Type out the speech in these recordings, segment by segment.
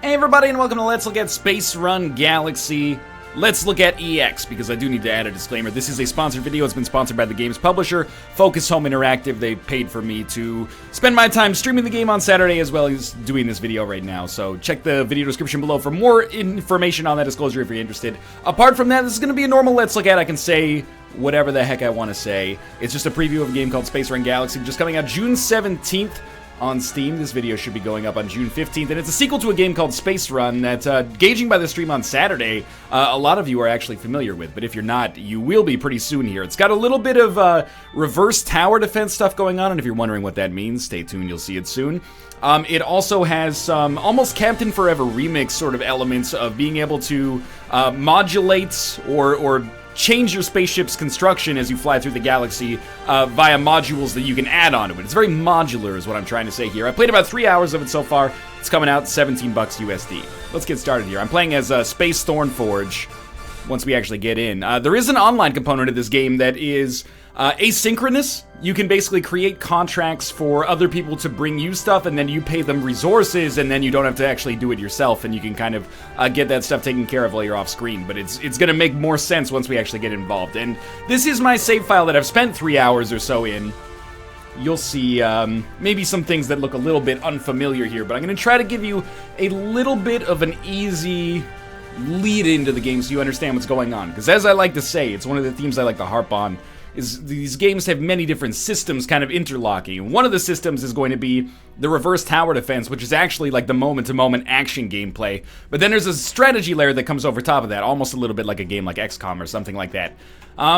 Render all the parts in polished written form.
Hey everybody, and welcome to Let's Look at Space Run Galaxy. Let's look at EX, because I do need to add a disclaimer. This is a sponsored video. It's been sponsored by the game's publisher, Focus Home Interactive. They paid for me to spend my time streaming the game on Saturday as well as doing this video right now. So check the video description below for more information on that disclosure if you're interested. Apart from that, this is going to be a normal Let's Look at. I can say whatever the heck I want to say. It's just a preview of a game called Space Run Galaxy, just coming out June 17th. On Steam. This video should be going up on June 15th, and it's a sequel to a game called Space Run that, gauging by the stream on Saturday, a lot of you are actually familiar with, but if you're not, you will be pretty soon here. It's got a little bit of reverse tower defense stuff going on, and if you're wondering what that means, stay tuned, you'll see it soon. It also has some almost Captain Forever remix sort of elements of being able to modulate or change your spaceship's construction as you fly through the galaxy via modules that you can add onto it. It's very modular is what I'm trying to say here. I played about 3 hours of it so far. It's coming out $17 USD. Let's get started here. I'm playing as Space Thornforge once we actually get in. There is an online component of this game that is asynchronous. You can basically create contracts for other people to bring you stuff, and then you pay them resources, and then you don't have to actually do it yourself, and you can kind of get that stuff taken care of while you're off screen. But it's going to make more sense once we actually get involved. And this is my save file that I've spent 3 hours or so in. You'll see maybe some things that look a little bit unfamiliar here, but I'm going to try to give you a little bit of an easy lead into the game so you understand what's going on. Because as I like to say, it's one of the themes I like to harp on, is these games have many different systems kind of interlocking. One of the systems is going to be the reverse tower defense, which is actually like the moment-to-moment action gameplay. But then there's a strategy layer that comes over top of that, almost a little bit like a game like XCOM or something like that.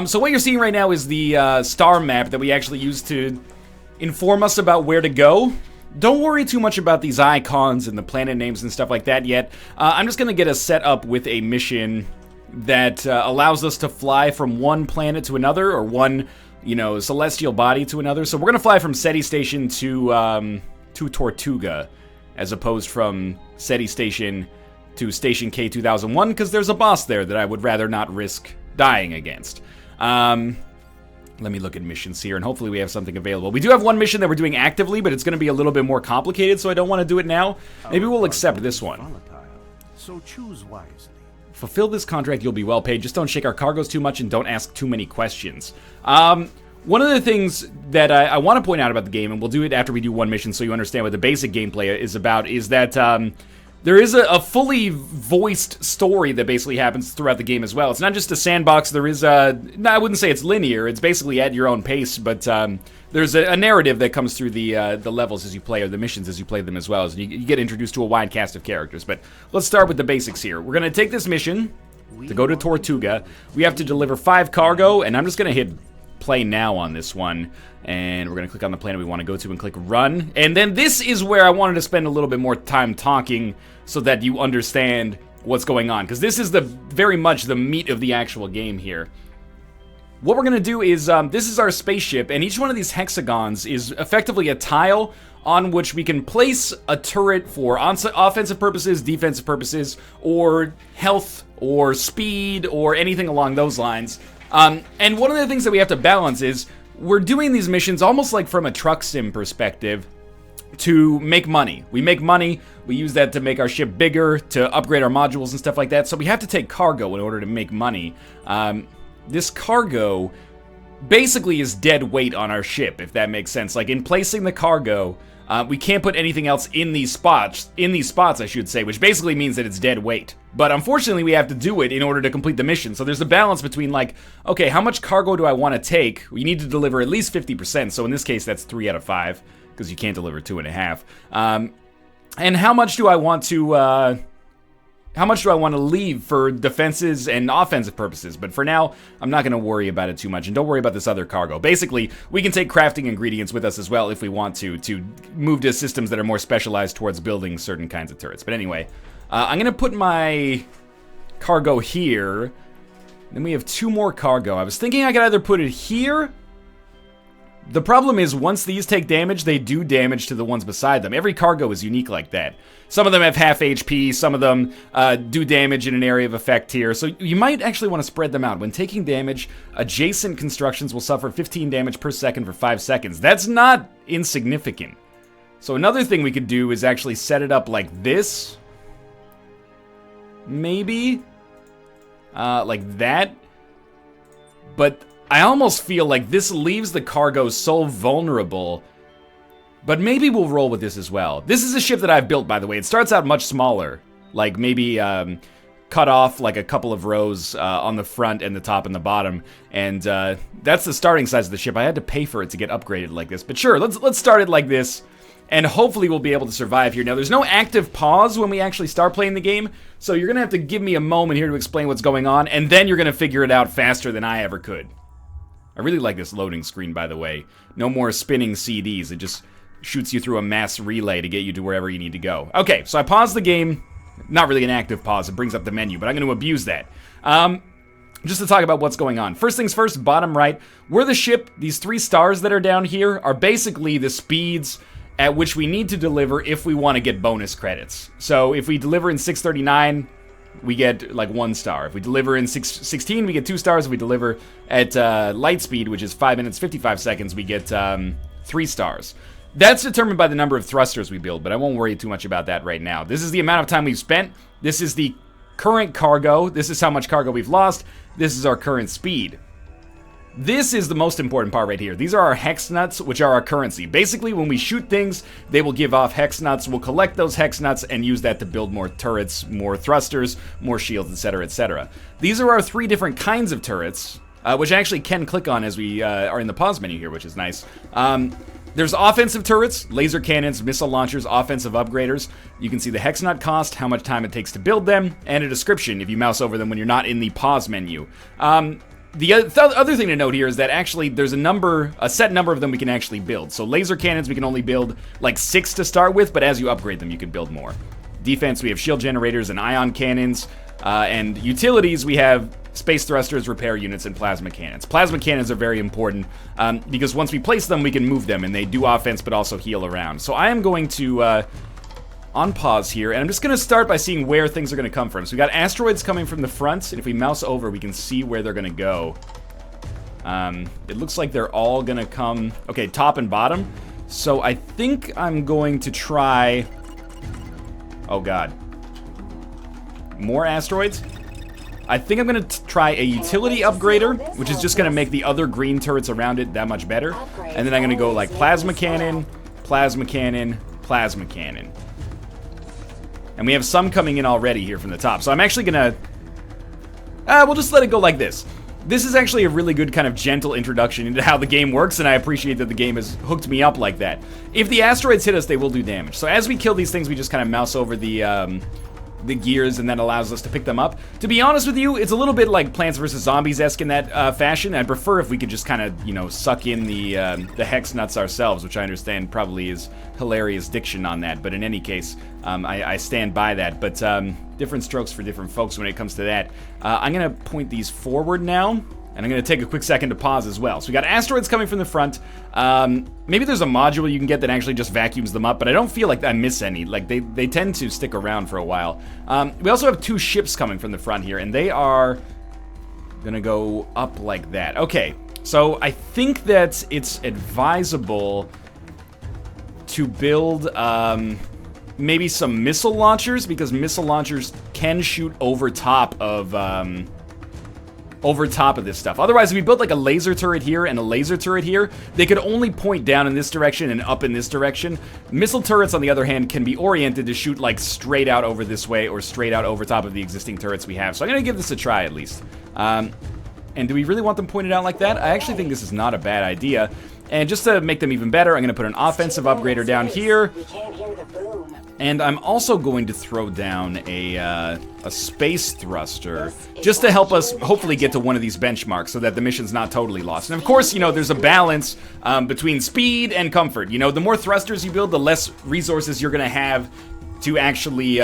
So what you're seeing right now is the star map that we actually use to inform us about where to go. Don't worry too much about these icons and the planet names and stuff like that yet. I'm just going to get us set up with a mission that allows us to fly from one planet to another, or one, celestial body to another. So we're gonna fly from SETI Station to Tortuga, as opposed from SETI Station to Station K2001, because there's a boss there that I would rather not risk dying against. Let me look at missions here, and hopefully we have something available. We do have one mission that we're doing actively, but it's gonna be a little bit more complicated, so I don't want to do it now. Maybe we'll accept this one. So choose wisely. Fulfill this contract, you'll be well paid. Just don't shake our cargoes too much and don't ask too many questions. One of the things that I want to point out about the game, and we'll do it after we do one mission so you understand what the basic gameplay is about, is that there is a fully voiced story that basically happens throughout the game as well. It's not just a sandbox. There is I wouldn't say it's linear. It's basically at your own pace, but there's a narrative that comes through the levels as you play, or the missions as you play them as well. So you get introduced to a wide cast of characters. But let's start with the basics here. We're going to take this mission to go to Tortuga. We have to deliver 5 cargo, and I'm just going to hit play now on this one. And we're going to click on the planet we want to go to and click run. And then this is where I wanted to spend a little bit more time talking so that you understand what's going on. Because this is very much the meat of the actual game here. What we're going to do is, this is our spaceship, and each one of these hexagons is effectively a tile on which we can place a turret for offensive purposes, defensive purposes, or health, or speed, or anything along those lines. And one of the things that we have to balance is, we're doing these missions almost like from a truck sim perspective to make money. We make money, we use that to make our ship bigger, to upgrade our modules and stuff like that, so we have to take cargo in order to make money. This cargo basically is dead weight on our ship, if that makes sense. Like, in placing the cargo, we can't put anything else in these spots, I should say, which basically means that it's dead weight. But unfortunately, we have to do it in order to complete the mission. So there's a balance between, like, okay, how much cargo do I want to take? We need to deliver at least 50%, so in this case, that's 3 out of 5, because you can't deliver 2.5. And how much do I want to, leave for defenses and offensive purposes? But for now, I'm not going to worry about it too much, and don't worry about this other cargo. Basically, we can take crafting ingredients with us as well if we want to move to systems that are more specialized towards building certain kinds of turrets. But anyway, I'm going to put my cargo here. Then we have 2 more cargo. I was thinking I could either put it here. The problem is, once these take damage, they do damage to the ones beside them. Every cargo is unique like that. Some of them have half HP, some of them do damage in an area of effect here, so you might actually want to spread them out. When taking damage, adjacent constructions will suffer 15 damage per second for 5 seconds. That's not insignificant. So another thing we could do is actually set it up like this. maybe. Like that. But I almost feel like this leaves the cargo so vulnerable. But maybe we'll roll with this as well. This is a ship that I've built, by the way. It starts out much smaller. Like maybe cut off like a couple of rows on the front and the top and the bottom. And that's the starting size of the ship. I had to pay for it to get upgraded like this. But sure, let's start it like this. And hopefully we'll be able to survive here. Now, there's no active pause when we actually start playing the game, so you're going to have to give me a moment here to explain what's going on, and then you're going to figure it out faster than I ever could. I really like this loading screen, by the way. No more spinning CDs. It just shoots you through a mass relay to get you to wherever you need to go. Okay, so I paused the game. Not really an active pause. It brings up the menu, but I'm going to abuse that. Just to talk about what's going on. First things first, bottom right. We're the ship. These 3 stars that are down here are basically the speeds at which we need to deliver if we want to get bonus credits. So if we deliver in 639, we get like 1 star. If we deliver in 616, we get 2 stars. If we deliver at light speed, which is 5 minutes 55 seconds, we get 3 stars. That's determined by the number of thrusters we build, but I won't worry too much about that right now. This is the amount of time we've spent. This is the current cargo. This is how much cargo we've lost. This is our current speed. This is the most important part right here. These are our hex nuts, which are our currency. Basically, when we shoot things, they will give off hex nuts. We'll collect those hex nuts and use that to build more turrets, more thrusters, more shields, etc., etc. These are our 3 different kinds of turrets, which I actually can click on as we are in the pause menu here, which is nice. There's offensive turrets, laser cannons, missile launchers, offensive upgraders. You can see the hex nut cost, how much time it takes to build them, and a description if you mouse over them when you're not in the pause menu. The other thing to note here is that actually there's a set number of them we can actually build. So laser cannons we can only build like 6 to start with, but as you upgrade them you can build more. Defense, we have shield generators and ion cannons. And utilities, we have space thrusters, repair units, and plasma cannons. Plasma cannons are very important because once we place them we can move them and they do offense but also heal around. So I am going to on pause here, and I'm just going to start by seeing where things are going to come from. So we got asteroids coming from the front, and if we mouse over, we can see where they're going to go. It looks like they're all going to come, okay, top and bottom. So I think I'm going to try, oh god, more asteroids? I think I'm going to try a utility upgrader, which is just going to make the other green turrets around it that much better. And then I'm going to go like plasma cannon, plasma cannon, plasma cannon. And we have some coming in already here from the top. So I'm actually gonna... we'll just let it go like this. This is actually a really good kind of gentle introduction into how the game works, and I appreciate that the game has hooked me up like that. If the asteroids hit us, they will do damage. So as we kill these things, we just kind of mouse over the gears, and that allows us to pick them up. To be honest with you, it's a little bit like Plants vs. Zombies-esque in that fashion. I'd prefer if we could just kind of, you know, suck in the hex nuts ourselves, which I understand probably is hilarious diction on that. But in any case, I stand by that. But different strokes for different folks when it comes to that. I'm going to point these forward now. And I'm going to take a quick second to pause as well. So we got asteroids coming from the front. Maybe there's a module you can get that actually just vacuums them up, but I don't feel like I miss any. Like, they tend to stick around for a while. We also have 2 ships coming from the front here, and they are going to go up like that. Okay, so I think that it's advisable to build maybe some missile launchers, because missile launchers can shoot over top of this stuff. Otherwise, if we built like a laser turret here and a laser turret here, they could only point down in this direction and up in this direction. Missile turrets, on the other hand, can be oriented to shoot like straight out over this way or straight out over top of the existing turrets we have. So I'm going to give this a try at least. And do we really want them pointed out like that? I actually think this is not a bad idea. And just to make them even better, I'm going to put an offensive upgrader down here. And I'm also going to throw down a space thruster just to help us hopefully get to one of these benchmarks so that the mission's not totally lost. And of course, you know, there's a balance between speed and comfort. You know, the more thrusters you build, the less resources you're going to have to actually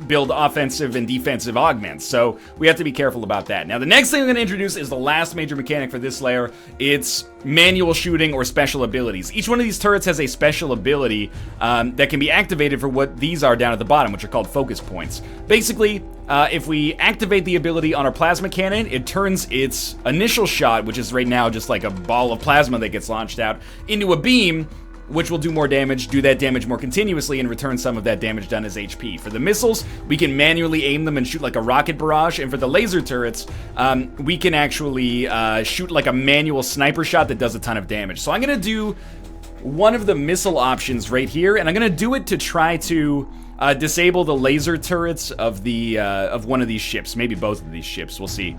build offensive and defensive augments. So we have to be careful about that. Now, the next thing I'm going to introduce is the last major mechanic for this layer. It's manual shooting or special abilities. Each one of these turrets has a special ability that can be activated for what these are down at the bottom, which are called focus points. Basically, if we activate the ability on our plasma cannon, it turns its initial shot, which is right now just like a ball of plasma that gets launched out, into a beam. which will do more damage, do that damage more continuously, and return some of that damage done as HP. For the missiles, we can manually aim them and shoot like a rocket barrage, and for the laser turrets, we can actually shoot like a manual sniper shot that does a ton of damage. So I'm going to do one of the missile options right here, and I'm going to do it to try to disable the laser turrets of the of one of these ships, maybe both of these ships, we'll see,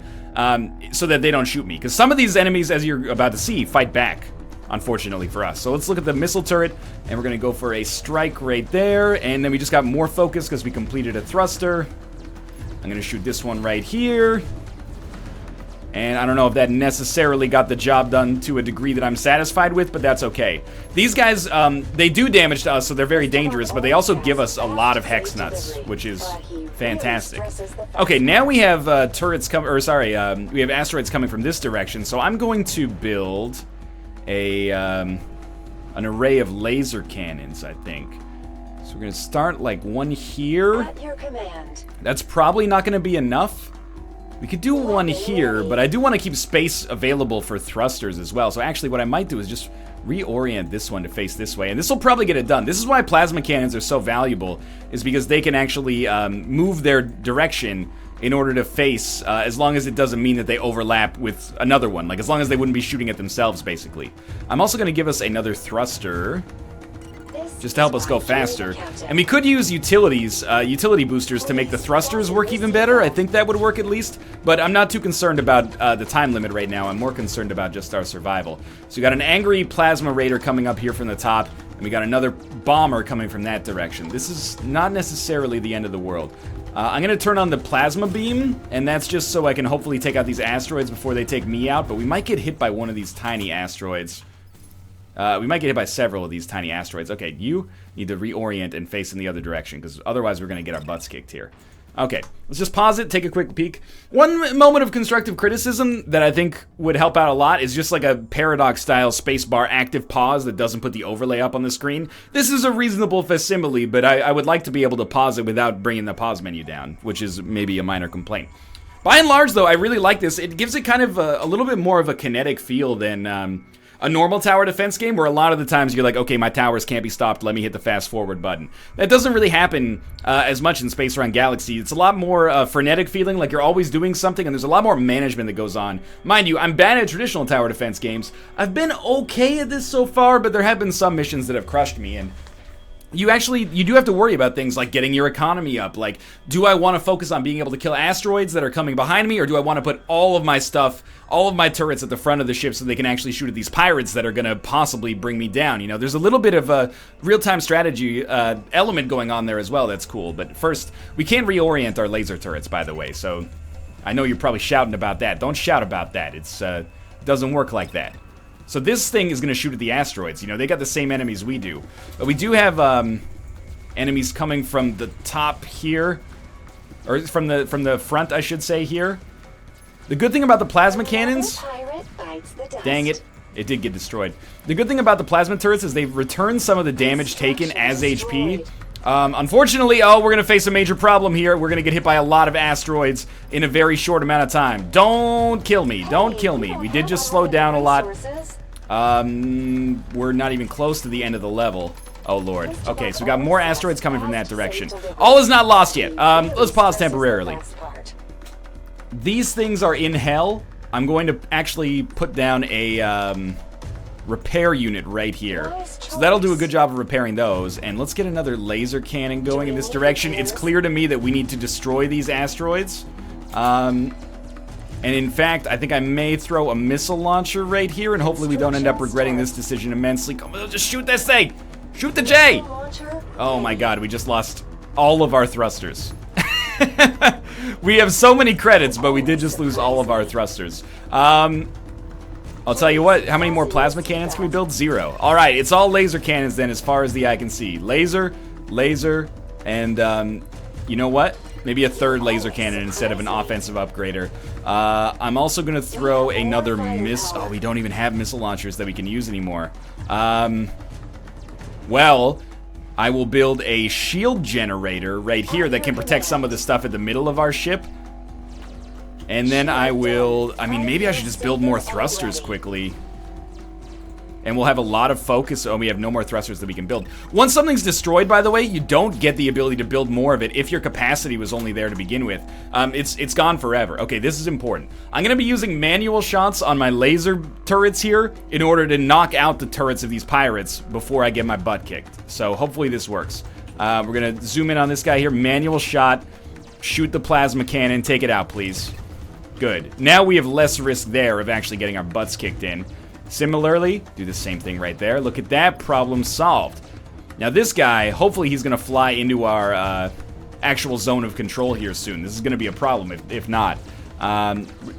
so that they don't shoot me. Because some of these enemies, as you're about to see, fight back, unfortunately for us. So let's look at the missile turret, and we're going to go for a strike right there, and then we just got more focus because we completed a thruster. I'm going to shoot this one right here. And I don't know if that necessarily got the job done to a degree that I'm satisfied with, but that's okay. These guys, they do damage to us, so they're very dangerous, but they also give us a lot of hex nuts, which is fantastic. Okay, now we have turrets come, or sorry, we have asteroids coming from this direction, so I'm going to build a an array of laser cannons, I think. So we're gonna start like one here. At your command. That's probably not gonna be enough. We could do one here, but I do want to keep space available for thrusters as well. So actually what I might do is just reorient this one to face this way, and this will probably get it done. This is why plasma cannons are so valuable, is because they can actually move their direction in order to face, as long as it doesn't mean that they overlap with another one. Like, as long as they wouldn't be shooting at themselves, basically. I'm also going to give us another thruster, just to help us go faster. And we could use utilities, utility boosters to make the thrusters work even better. I think that would work at least, but I'm not too concerned about the time limit right now. I'm more concerned about just our survival. So we got an angry plasma raider coming up here from the top, and we got another bomber coming from that direction. This is not necessarily the end of the world. I'm going to turn on the plasma beam, and that's just so I can hopefully take out these asteroids before they take me out, but we might get hit by one of these tiny asteroids. We might get hit by several of these tiny asteroids. Okay, you need to reorient and face in the other direction, because otherwise we're going to get our butts kicked here. Okay, let's just pause it, take a quick peek. One moment of constructive criticism that I think would help out a lot is just like a Paradox-style spacebar active pause that doesn't put the overlay up on the screen. This is a reasonable facsimile, but I would like to be able to pause it without bringing the pause menu down, which is maybe a minor complaint. By and large, though, I really like this. It gives it kind of a little bit more of a kinetic feel than a normal tower defense game, where a lot of the times you're like, okay, my towers can't be stopped, let me hit the fast forward button. That doesn't really happen as much in Space Run Galaxy. It's a lot more frenetic feeling, like you're always doing something, and there's a lot more management that goes on. Mind you, I'm bad at traditional tower defense games. I've been okay at this so far, but there have been some missions that have crushed me, and you do have to worry about things like getting your economy up. Like, do I want to focus on being able to kill asteroids that are coming behind me, or do I want to put all of my stuff, all of my turrets at the front of the ship so they can actually shoot at these pirates that are going to possibly bring me down? You know, there's a little bit of a real-time strategy element going on there as well that's cool. But first, we can't reorient our laser turrets, by the way, so I know you're probably shouting about that. Don't shout about that. It doesn't work like that. So this thing is going to shoot at the asteroids. You know, they got the same enemies we do. But we do have enemies coming from the top here. Or from the front, I should say, here. The good thing about the plasma cannons... Dang it. It did get destroyed. The good thing about the plasma turrets is they return some of the damage taken as HP. Unfortunately, we're going to face a major problem here. We're going to get hit by a lot of asteroids in a very short amount of time. Don't kill me. Don't kill me. We did just slow down a lot. We're not even close to the end of the level. Oh, Lord. Okay, so we got more asteroids coming from that direction. All is not lost yet. Let's pause temporarily. These things are in hell. I'm going to actually put down a repair unit right here. So that'll do a good job of repairing those. And let's get another laser cannon going in this direction. It's clear to me that we need to destroy these asteroids. And in fact, I think I may throw a missile launcher right here, and hopefully we don't end up regretting this decision immensely. Come on, just shoot this thing! Shoot the J! Oh my god, we just lost all of our thrusters. We have so many credits, but we did just lose all of our thrusters. I'll tell you what, how many more plasma cannons can we build? 0. Alright, it's all laser cannons then, as far as the eye can see. Laser, laser, and you know what? Maybe a third laser cannon instead of an offensive upgrader. I'm also gonna throw another oh, we don't even have missile launchers that we can use anymore. Well, I will build a shield generator right here that can protect some of the stuff at the middle of our ship. And then I will, maybe I should just build more thrusters quickly. and we'll have a lot of focus. Oh, we have no more thrusters that we can build. Once something's destroyed, by the way, you don't get the ability to build more of it if your capacity was only there to begin with. It's gone forever. Okay, this is important. I'm going to be using manual shots on my laser turrets here in order to knock out the turrets of these pirates before I get my butt kicked. So hopefully this works. We're going to zoom in on this guy here. Manual shot. Shoot the plasma cannon. Take it out, please. Good. Now we have less risk there of actually getting our butts kicked in. Similarly, do the same thing right there. Look at that. Problem solved. Now this guy, hopefully he's going to fly into our actual zone of control here soon. This is going to be a problem if not.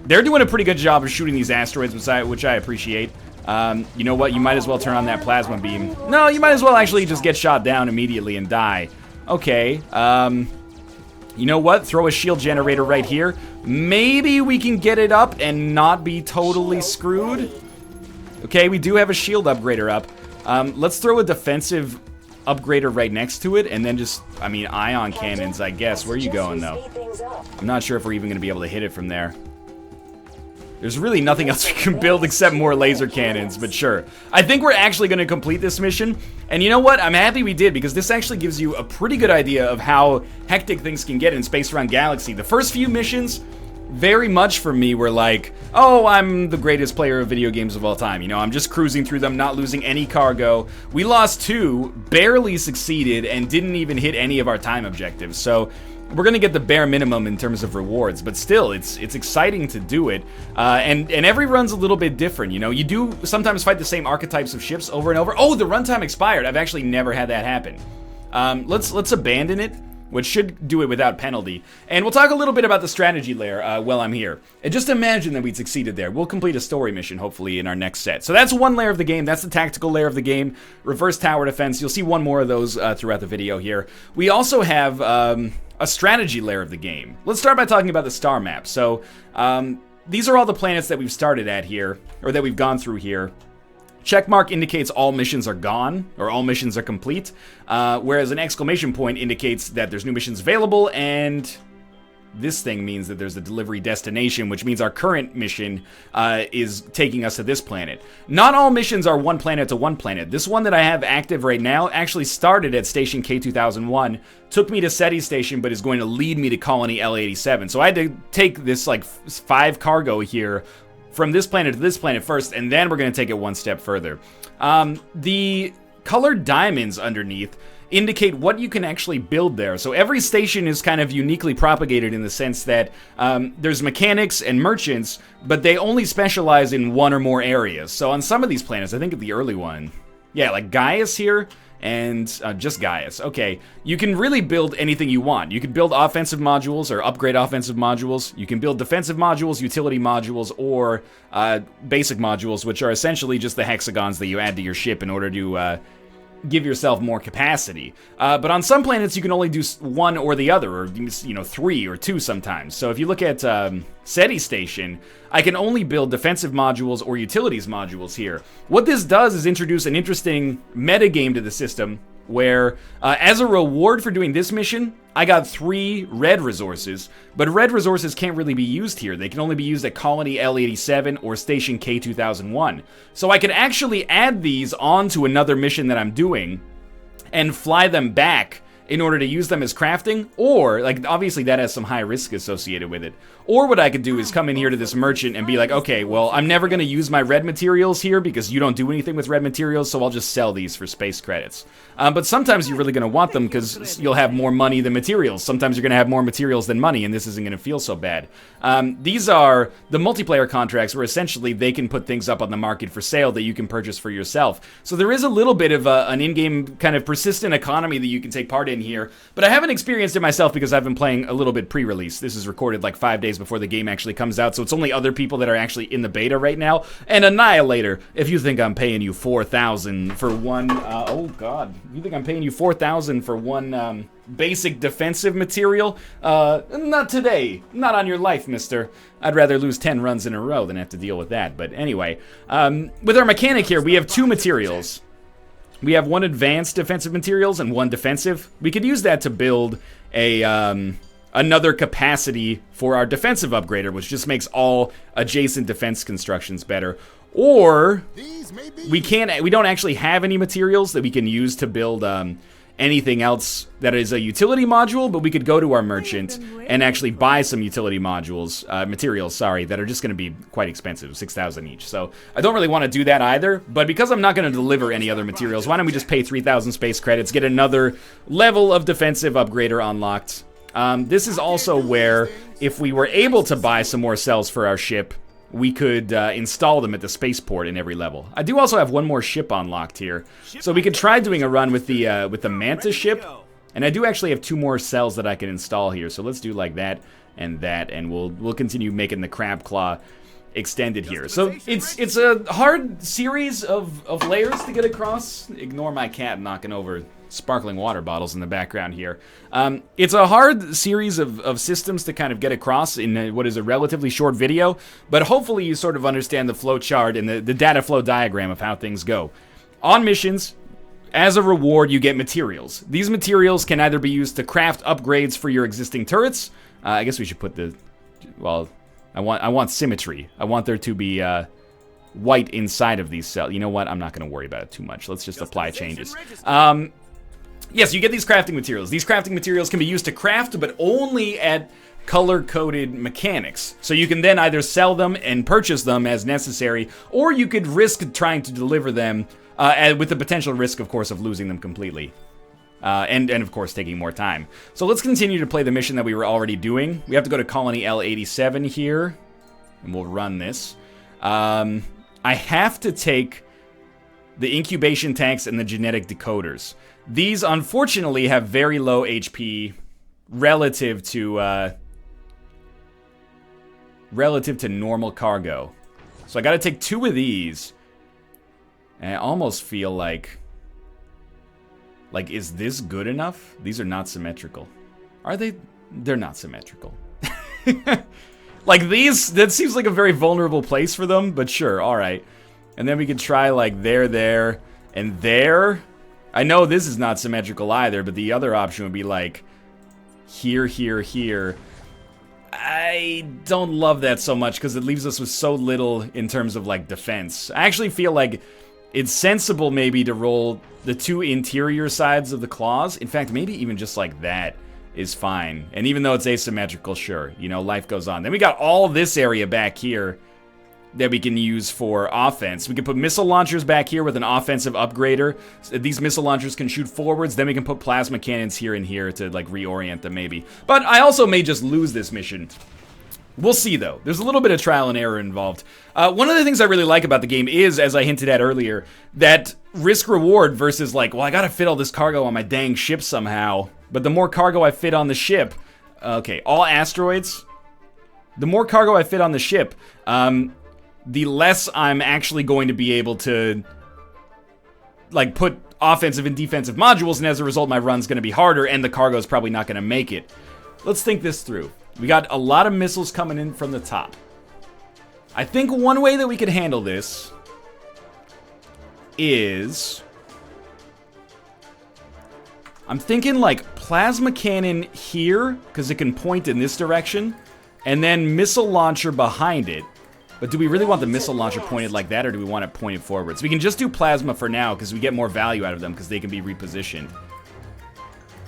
They're doing a pretty good job of shooting these asteroids, which I appreciate. You know what? You might as well turn on that plasma beam. No, you might as well actually just get shot down immediately and die. Okay. You know what? Throw a shield generator right here. Maybe we can get it up and not be totally screwed. Okay, we do have a shield upgrader up. Let's throw a defensive upgrader right next to it, and then just, I mean, ion cannons, I guess. Where are you going, though? I'm not sure if we're even going to be able to hit it from there. There's really nothing else we can build except more laser cannons, but sure. I think we're actually going to complete this mission, and you know what? I'm happy we did, because this actually gives you a pretty good idea of how hectic things can get in Space Run Galaxy. The first few missions, very much for me, were like, oh, I'm the greatest player of video games of all time. You know, I'm just cruising through them, not losing any cargo. We lost 2, barely succeeded, and didn't even hit any of our time objectives. So we're gonna get the bare minimum in terms of rewards, but still, it's exciting to do it. And every run's a little bit different. You know, you do sometimes fight the same archetypes of ships over and over. Oh, the runtime expired. I've actually never had that happen. Let's abandon it, which should do it without penalty. And we'll talk a little bit about the strategy layer while I'm here. And just imagine that we'd succeeded there. We'll complete a story mission, hopefully, in our next set. So that's one layer of the game. That's the tactical layer of the game. Reverse tower defense. You'll see one more of those throughout the video here. We also have a strategy layer of the game. Let's start by talking about the star map. So these are all the planets that we've started at here, or that we've gone through here. Checkmark indicates all missions are gone, or all missions are complete, whereas an exclamation point indicates that there's new missions available, and this thing means that there's a delivery destination, which means our current mission is taking us to this planet. Not all missions are one planet to one planet. This one that I have active right now actually started at Station K2001, took me to SETI Station, but is going to lead me to Colony L87. So I had to take this, like, 5 cargo here from this planet to this planet first, and then we're going to take it one step further. The colored diamonds underneath indicate what you can actually build there. So every station is kind of uniquely propagated in the sense that there's mechanics and merchants, but they only specialize in one or more areas. So on some of these planets, I think of the early one, yeah, like Gaius here, and just Gaius. Okay, you can really build anything you want. You can build offensive modules or upgrade offensive modules. You can build defensive modules, utility modules, or basic modules, which are essentially just the hexagons that you add to your ship in order to give yourself more capacity. But on some planets, you can only do one or the other, or, you know, 3 or 2 sometimes. So if you look at SETI Station, I can only build defensive modules or utilities modules here. What this does is introduce an interesting metagame to the system, where as a reward for doing this mission, I got 3 red resources, but red resources can't really be used here. They can only be used at Colony L87 or Station K2001. So I could actually add these onto another mission that I'm doing and fly them back in order to use them as crafting, or, like, obviously that has some high risk associated with it. Or what I could do is come in here to this merchant and be like, okay, well, I'm never going to use my red materials here because you don't do anything with red materials, so I'll just sell these for space credits. But sometimes you're really going to want them because you'll have more money than materials. Sometimes you're going to have more materials than money, and this isn't going to feel so bad. These are the multiplayer contracts where essentially they can put things up on the market for sale that you can purchase for yourself. So there is a little bit of an in-game kind of persistent economy that you can take part in here, but I haven't experienced it myself because I've been playing a little bit pre-release. This is recorded like 5 days before the game actually comes out, so it's only other people that are actually in the beta right now. And Annihilator, if you think I'm paying you 4,000 for one, oh god, you think I'm paying you 4,000 for one basic defensive material? Not today. Not on your life, mister. I'd rather lose 10 runs in a row than have to deal with that. But anyway, with our mechanic here, we have 2 materials. We have 1 advanced defensive materials and 1 defensive. We could use that to build a another capacity for our defensive upgrader, which just makes all adjacent defense constructions better. Or we don't actually have any materials that we can use to build anything else that is a utility module, but we could go to our merchant and actually buy some utility modules, materials, sorry, that are just going to be quite expensive, 6,000 each. So I don't really want to do that either, but because I'm not going to deliver any other materials, why don't we just pay 3,000 space credits, get another level of defensive upgrader unlocked. This is also where, if we were able to buy some more cells for our ship, we could install them at the spaceport in every level. I do also have one more ship unlocked here, so we could try doing a run with the Manta ship. And I do actually have 2 more cells that I can install here, so let's do like that, and we'll continue making the Crab Claw extended here. So it's a hard series of layers to get across. Ignore my cat knocking over sparkling water bottles in the background here. It's a hard series of systems to kind of get across in what is a relatively short video, but hopefully you sort of understand the flow chart and the data flow diagram of how things go. On missions, as a reward, you get materials. These materials can either be used to craft upgrades for your existing turrets. I guess we should put the... Well, I want symmetry. I want there to be white inside of these cells. You know what? I'm not going to worry about it too much. Let's just apply changes. Yes, you get these crafting materials. These crafting materials can be used to craft, but only at color-coded mechanics. So you can then either sell them and purchase them as necessary, or you could risk trying to deliver them with the potential risk, of course, of losing them completely. And of course, taking more time. So let's continue to play the mission that we were already doing. We have to go to Colony L87 here, and we'll run this. I have to take the incubation tanks and the genetic decoders. These, unfortunately, have very low HP relative to normal cargo. So I gotta take 2 of these. And I almost feel like, is this good enough? These are not symmetrical. Are they? They're not symmetrical. Like these, that seems like a very vulnerable place for them, but sure, alright. And then we could try like there, and there. I know this is not symmetrical either, but the other option would be like here, here, here. I don't love that so much because it leaves us with so little in terms of like defense. I actually feel like it's sensible maybe to roll the 2 interior sides of the claws. In fact, maybe even just like that is fine. And even though it's asymmetrical, sure, you know, life goes on. Then we got all this area back here that we can use for offense. We can put missile launchers back here with an offensive upgrader. These missile launchers can shoot forwards. Then we can put plasma cannons here and here to like reorient them maybe. But I also may just lose this mission. We'll see though. There's a little bit of trial and error involved. One of the things I really like about the game is, as I hinted at earlier, that risk reward versus like, well, I gotta fit all this cargo on my dang ship somehow. But the more cargo I fit on the ship, okay, all asteroids. The more cargo I fit on the ship, the less I'm actually going to be able to, like, put offensive and defensive modules, and as a result, my run's going to be harder, and the cargo's probably not going to make it. Let's think this through. We got a lot of missiles coming in from the top. I think one way that we could handle this is... I'm thinking, like, plasma cannon here, because it can point in this direction, and then missile launcher behind it. But do we really want the missile launcher pointed like that, or do we want it pointed forwards? We can just do plasma for now, because we get more value out of them, because they can be repositioned.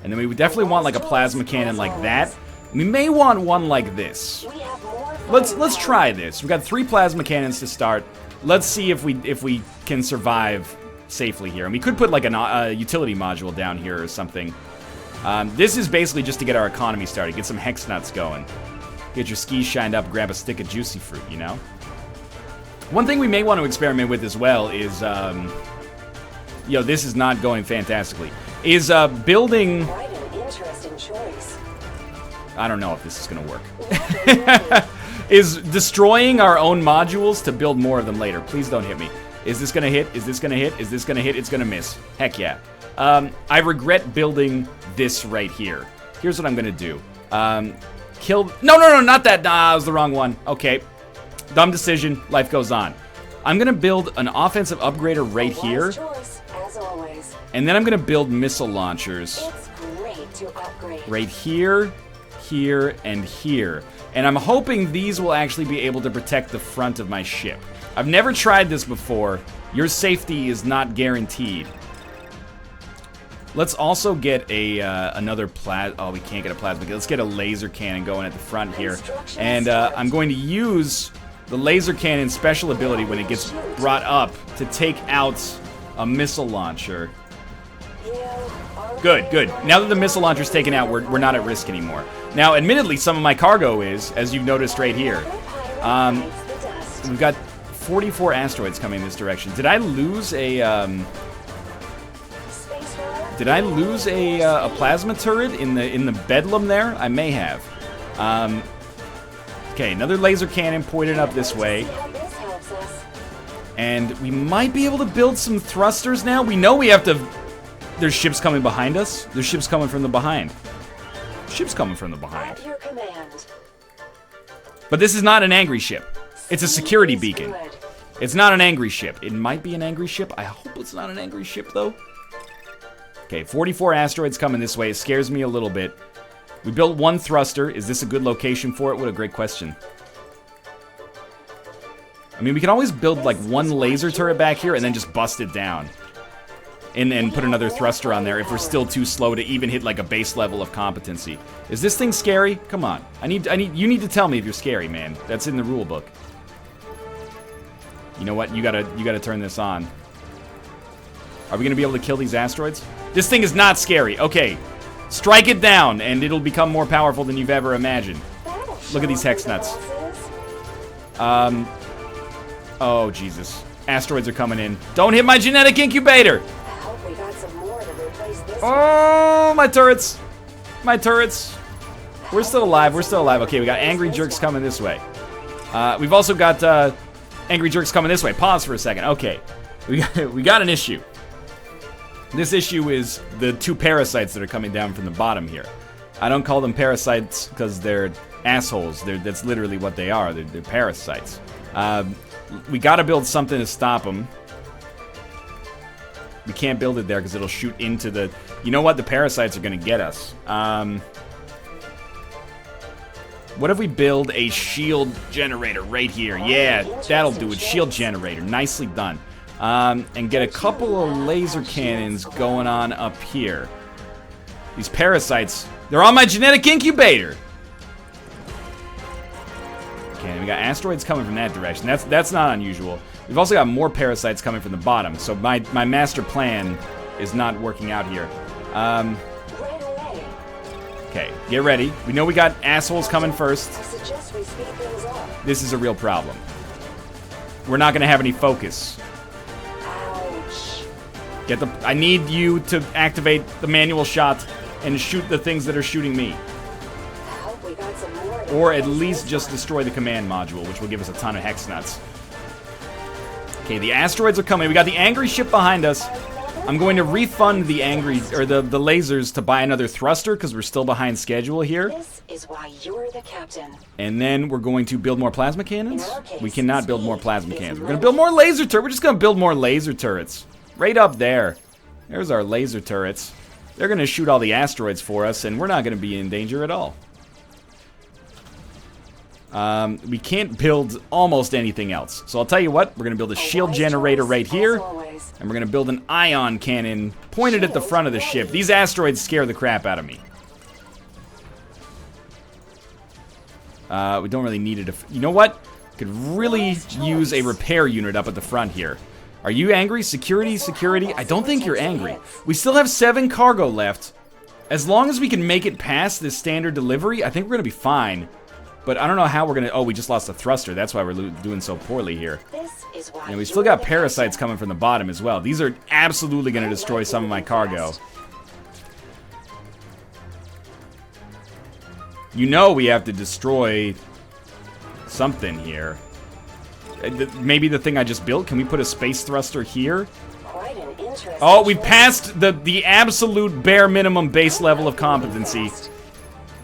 And then we would definitely want like a plasma cannon like that. We may want one like this. Let's try this. We've got 3 plasma cannons to start. Let's see if we can survive safely here. And we could put like a utility module down here or something. This is basically just to get our economy started, get some hex nuts going. Get your skis shined up, grab a stick of juicy fruit, you know? One thing we may want to experiment with as well is, yo, this is not going fantastically, is building... Quite an interesting choice. I don't know if this is going to work. Is destroying our own modules to build more of them later. Please don't hit me. Is this going to hit? Is this going to hit? Is this going to hit? It's going to miss. Heck yeah. I regret building this right here. Here's what I'm going to do. Kill... No, not that. Nah, that was the wrong one. Okay. Dumb decision. Life goes on. I'm going to build an offensive upgrader right here. Choice, as always. And then I'm going to build missile launchers. It's great to upgrade. Right here, here, and here. And I'm hoping these will actually be able to protect the front of my ship. I've never tried this before. Your safety is not guaranteed. Let's also get a another oh, we can't get a plasma. Let's get a laser cannon going at the front here. And I'm going to use the laser cannon special ability when it gets brought up to take out a missile launcher. Good, good. Now that the missile launcher's taken out, we're not at risk anymore. Now, admittedly, some of my cargo is, as you've noticed right here. We've got 44 asteroids coming this direction. Did I lose a plasma turret in the bedlam there? I may have. Okay, another laser cannon pointed up this way. And we might be able to build some thrusters now. We know we have to... There's ships coming behind us. There's ships coming from the behind. Ships coming from the behind. But this is not an angry ship. It's a security beacon. It's not an angry ship. It might be an angry ship. I hope it's not an angry ship, though. Okay, 44 asteroids coming this way. It scares me a little bit. We built one thruster. Is this a good location for it? What a great question. I mean, we can always build, like, one laser turret back here and then just bust it down. And put another thruster on there if we're still too slow to even hit, like, a base level of competency. Is this thing scary? Come on. You need to tell me if you're scary, man. That's in the rule book. You know what? You gotta turn this on. Are we gonna be able to kill these asteroids? This thing is not scary. Okay. Strike it down, and it'll become more powerful than you've ever imagined. Look at these hex nuts. Oh, Jesus. Asteroids are coming in. Don't hit my genetic incubator! Oh, my turrets! My turrets! We're still alive, we're still alive. Okay, we got angry jerks coming this way. We've also got angry jerks coming this way. Pause for a second. Okay, we got an issue. This issue is the two parasites that are coming down from the bottom here. I don't call them parasites because they're assholes. That's literally what they are. They're parasites. We gotta build something to stop them. We can't build it there because it'll shoot into the... You know what? The parasites are going to get us. What if we build a shield generator right here? Yeah, that'll do it. Shield generator. Nicely done. And get a couple of laser cannons going on up here. These parasites, they're on my genetic incubator! Okay, we got asteroids coming from that direction. That's not unusual. We've also got more parasites coming from the bottom, so my master plan is not working out here. Okay, get ready. We know we got assholes coming first. This is a real problem. We're not gonna have any focus. I need you to activate the manual shot and shoot the things that are shooting me. Or at least just destroy the command module, which will give us a ton of hex nuts. Okay, the asteroids are coming. We got the angry ship behind us. I'm going to refund the the lasers to buy another thruster because we're still behind schedule here. This is why you're the captain. And then we're going to build more plasma cannons. We cannot build more plasma cannons. We're going to build more laser turrets. We're just going to build more laser turrets. Right up there. There's our laser turrets. They're going to shoot all the asteroids for us, and we're not going to be in danger at all. We can't build almost anything else. So I'll tell you what, we're going to build a shield generator right here. And we're going to build an ion cannon pointed at the front of the ship. These asteroids scare the crap out of me. We don't really need it. You know what? Could really use a repair unit up at the front here. Are you angry? Security, security? I don't think you're angry. We still have 7 cargo left. As long as we can make it past this standard delivery, I think we're going to be fine. But I don't know how we're going to... Oh, we just lost a thruster. That's why we're doing so poorly here. And we still got parasites coming from the bottom as well. These are absolutely going to destroy some of my cargo. You know we have to destroy something here. Maybe the thing I just built? Can we put a space thruster here? Oh, we passed the absolute bare minimum base level of competency.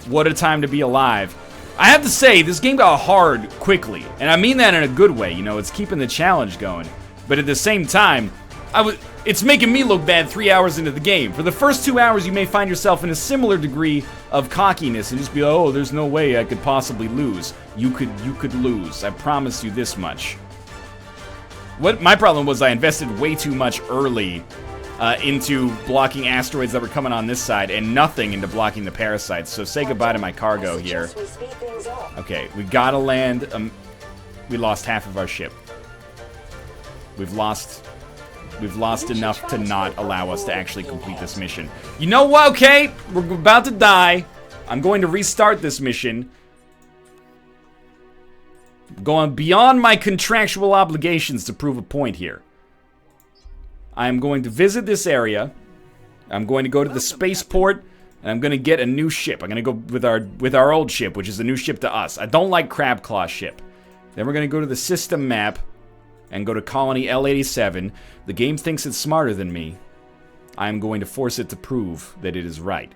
What a time to be alive. I have to say, this game got hard quickly, and I mean that in a good way. You know, it's keeping the challenge going. But at the same time, It's making me look bad 3 hours into the game. For the first 2 hours, you may find yourself in a similar degree of cockiness and just be, oh, there's no way I could possibly lose. You could lose. I promise you this much. What my problem was, I invested way too much early into blocking asteroids that were coming on this side and nothing into blocking the parasites. So say goodbye to my cargo here. Okay, we gotta land. We lost half of our ship. We've lost enough to not allow us to actually complete this mission. You know what? Okay, we're about to die. I'm going to restart this mission. Going beyond my contractual obligations to prove a point here. I'm going to visit this area. I'm going to go to the spaceport, and I'm going to get a new ship. I'm going to go with our old ship, which is a new ship to us. I don't like Crabclaw ship. Then we're going to go to the system map and go to Colony L87. The game thinks it's smarter than me. I'm going to force it to prove that it is right.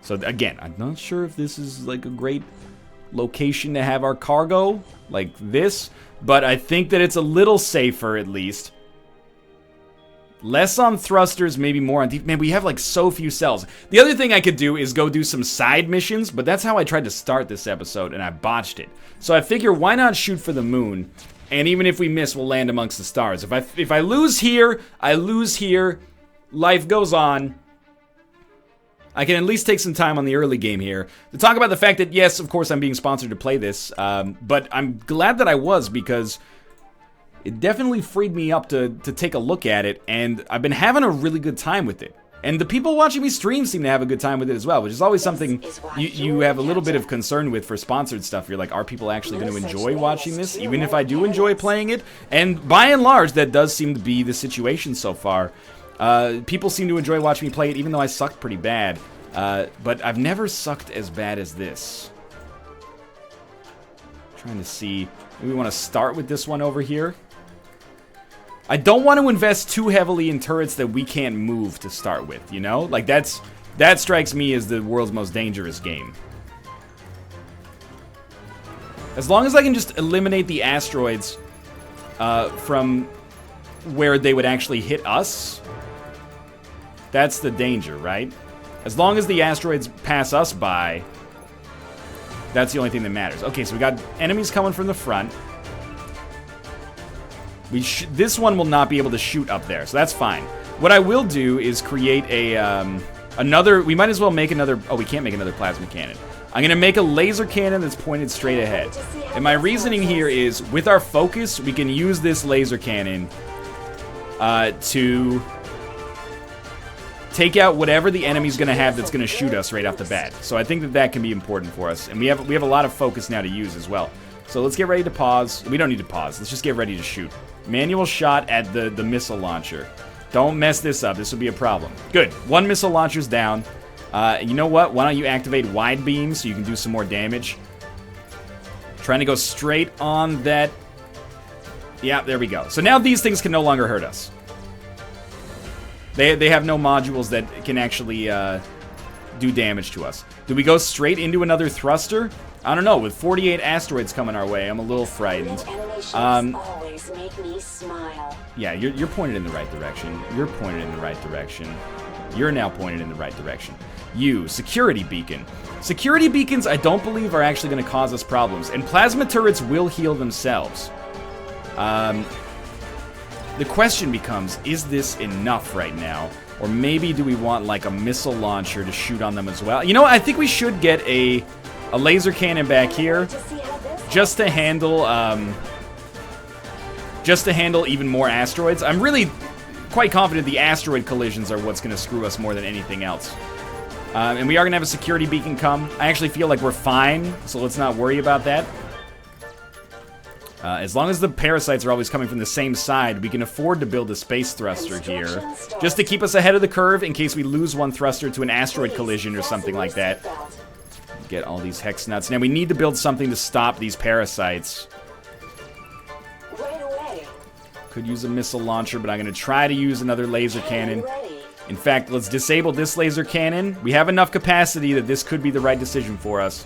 So again, I'm not sure if this is like a great location to have our cargo, like this, but I think that it's a little safer at least. Less on thrusters, maybe more on deep. Man, we have like so few cells. The other thing I could do is go do some side missions, but that's how I tried to start this episode, and I botched it. So I figure, why not shoot for the moon? And even if we miss, we'll land amongst the stars. If I lose here, I lose here. Life goes on. I can at least take some time on the early game here to talk about the fact that, yes, of course, I'm being sponsored to play this, but I'm glad that I was, because it definitely freed me up to take a look at it, and I've been having a really good time with it. And the people watching me stream seem to have a good time with it as well, which is always something you have a little bit of concern with for sponsored stuff. You're like, are people actually going to enjoy watching this, even if I do enjoy playing it? And by and large, that does seem to be the situation so far. People seem to enjoy watching me play it, even though I sucked pretty bad. But I've never sucked as bad as this. Trying to see. Maybe we want to start with this one over here. I don't want to invest too heavily in turrets that we can't move to start with, you know? Like, that strikes me as the world's most dangerous game. As long as I can just eliminate the asteroids from where they would actually hit us, that's the danger, right? As long as the asteroids pass us by, that's the only thing that matters. Okay, so we got enemies coming from the front. This one will not be able to shoot up there, so that's fine. What I will do is create a another. We might as well make another. Oh, we can't make another plasma cannon. I'm gonna make a laser cannon that's pointed straight ahead. And my reasoning here is, with our focus, we can use this laser cannon to take out whatever the enemy's gonna have that's gonna shoot us right off the bat. So I think that can be important for us, and we have a lot of focus now to use as well. So let's get ready to pause. We don't need to pause. Let's just get ready to shoot. Manual shot at the missile launcher. Don't mess this up. This will be a problem. Good. One missile launcher's down. You know what? Why don't you activate wide beam so you can do some more damage? Trying to go straight on that. Yeah, there we go. So now these things can no longer hurt us. They have no modules that can actually do damage to us. Do we go straight into another thruster? I don't know. With 48 asteroids coming our way, I'm a little frightened. Always make me smile. Yeah, you're pointed in the right direction. You're pointed in the right direction. You're now pointed in the right direction. You, security beacon. Security beacons, I don't believe, are actually going to cause us problems. And plasma turrets will heal themselves. The question becomes, is this enough right now? Or maybe do we want, like, a missile launcher to shoot on them as well? You know what? I think we should get a laser cannon back here, just to handle even more asteroids. I'm really quite confident the asteroid collisions are what's going to screw us more than anything else. And we are going to have a security beacon come. I actually feel like we're fine, so let's not worry about that. As long as the parasites are always coming from the same side, we can afford to build a space thruster here, just to keep us ahead of the curve in case we lose one thruster to an asteroid collision or something like that. Get all these hex nuts. Now we need to build something to stop these parasites. Right away. Could use a missile launcher, but I'm going to try to use another laser cannon. In fact, let's disable this laser cannon. We have enough capacity that this could be the right decision for us.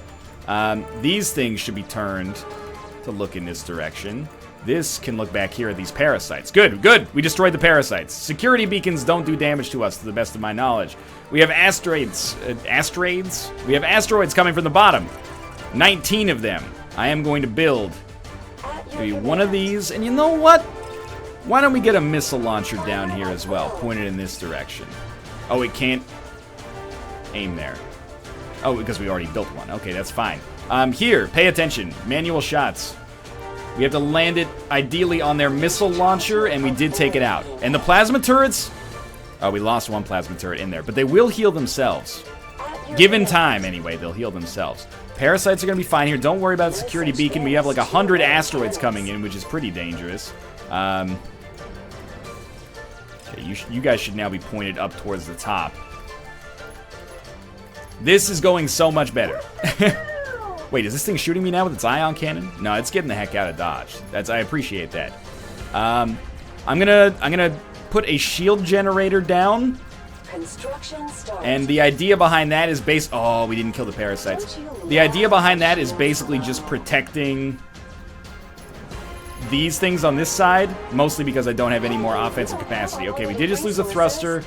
These things should be turned to look in this direction. This can look back here at these parasites. Good, good. We destroyed the parasites. Security beacons don't do damage to us, to the best of my knowledge. We have asteroids. Asteroids? We have asteroids coming from the bottom. 19 of them. I am going to build maybe one of these. And you know what? Why don't we get a missile launcher down here as well, pointed in this direction? Oh, it can't aim there. Oh, because we already built one. Okay, that's fine. Here, pay attention. Manual shots. We have to land it ideally on their missile launcher, and we did take it out. And the plasma turrets? Oh, we lost one plasma turret in there, but they will heal themselves. Given time, anyway, they'll heal themselves. Parasites are going to be fine here. Don't worry about the security beacon. We have like 100 asteroids coming in, which is pretty dangerous. Okay, you guys should now be pointed up towards the top. This is going so much better. Wait, is this thing shooting me now with its ion cannon? No, it's getting the heck out of Dodge. I appreciate that. I'm gonna put a shield generator down. Construction starts. And the idea behind that is oh, we didn't kill the parasites. The idea behind that is basically just protecting these things on this side, mostly because I don't have any more offensive capacity. Okay, we did just lose a thruster.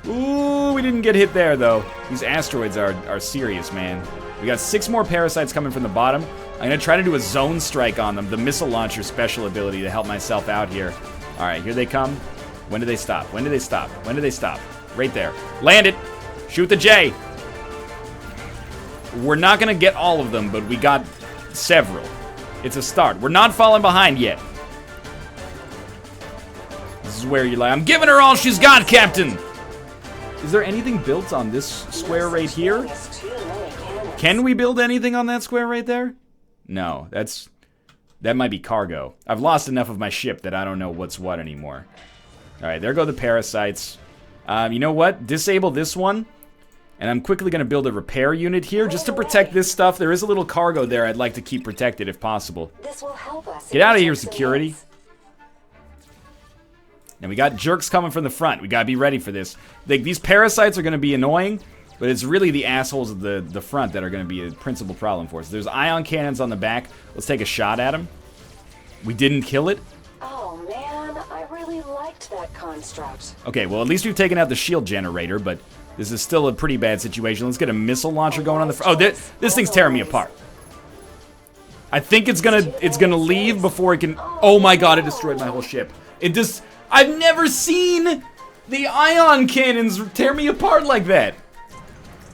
Ooh, we didn't get hit there, though. These asteroids are serious, man. We got 6 more parasites coming from the bottom. I'm going to try to do a zone strike on them, the missile launcher special ability to help myself out here. All right, here they come. When do they stop? When do they stop? When do they stop? Right there. Land it. Shoot the J. We're not going to get all of them, but we got several. It's a start. We're not falling behind yet. This is where you lie. I'm giving her all she's got, Captain. Is there anything built on this square right here? Can we build anything on that square right there? No, that might be cargo. I've lost enough of my ship that I don't know what's what anymore. All right, there go the parasites. You know what? Disable this one. And I'm quickly going to build a repair unit here just to protect this stuff. There is a little cargo there I'd like to keep protected if possible. This will help us. Get out of here, security. And we got jerks coming from the front. We got to be ready for this. These parasites are going to be annoying, but it's really the assholes at the front that are going to be a principal problem for us. There's ion cannons on the back. Let's take a shot at them. We didn't kill it. Oh man, I really liked that construct. Okay, well, at least we've taken out the shield generator, but this is still a pretty bad situation. Let's get a missile launcher going on the front. Oh, this thing's tearing me apart. I think it's gonna leave before it can. Oh my god, it destroyed my whole ship. I've never seen the ion cannons tear me apart like that.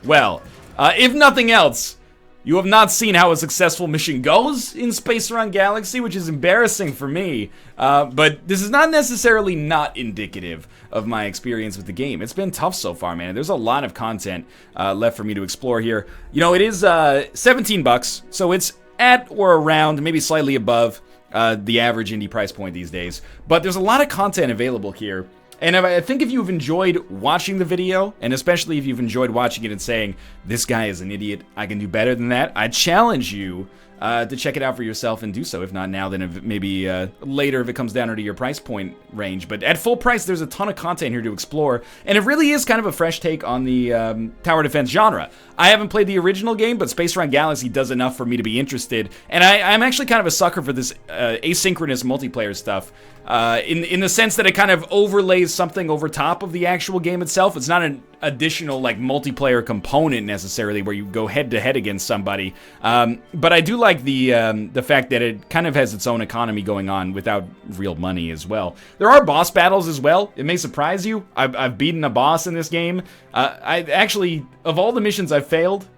Well, if nothing else, you have not seen how a successful mission goes in Space Run Galaxy, which is embarrassing for me. But this is not necessarily not indicative of my experience with the game. It's been tough so far, man. There's a lot of content left for me to explore here. You know, it is $17, so it's at or around, maybe slightly above the average indie price point these days. But there's a lot of content available here. And I think if you've enjoyed watching the video, and especially if you've enjoyed watching it and saying, this guy is an idiot, I can do better than that, I challenge you to check it out for yourself and do so. If not now, then maybe later if it comes down to your price point range. But at full price, there's a ton of content here to explore, and it really is kind of a fresh take on the tower defense genre. I haven't played the original game, but Space Run Galaxy does enough for me to be interested, and I'm actually kind of a sucker for this asynchronous multiplayer stuff. In the sense that it kind of overlays something over top of the actual game itself. It's not an additional like multiplayer component necessarily where you go head to head against somebody. But I do like the fact that it kind of has its own economy going on without real money as well. There are boss battles as well. It may surprise you. I've beaten a boss in this game. I actually, of all the missions I've failed,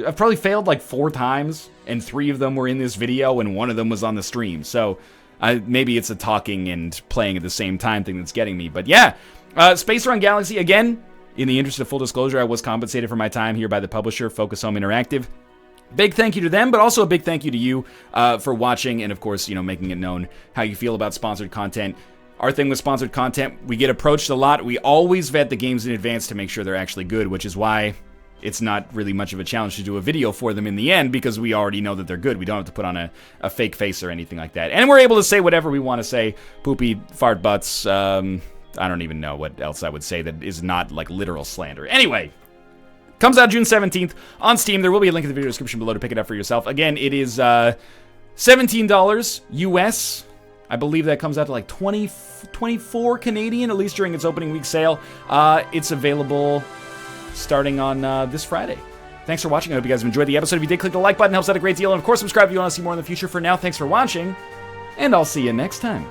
I've probably failed like 4 times, and 3 of them were in this video, and 1 of them was on the stream. So maybe it's a talking and playing at the same time thing that's getting me. But yeah, Space Run Galaxy, again, in the interest of full disclosure, I was compensated for my time here by the publisher, Focus Home Interactive. Big thank you to them, but also a big thank you to you for watching and, of course, you know, making it known how you feel about sponsored content. Our thing with sponsored content, we get approached a lot. We always vet the games in advance to make sure they're actually good, which is why it's not really much of a challenge to do a video for them in the end, because we already know that they're good. We don't have to put on a fake face or anything like that. And we're able to say whatever we want to say. Poopy, fart butts, I don't even know what else I would say that is not like literal slander. Anyway, comes out June 17th on Steam. There will be a link in the video description below to pick it up for yourself. Again, it is $17 US. I believe that comes out to like 24 Canadian, at least during its opening week sale. It's available starting on this Friday. Thanks for watching. I hope you guys enjoyed the episode. If you did, click the like button. It helps out a great deal. And of course, subscribe if you want to see more in the future. For now, thanks for watching, and I'll see you next time.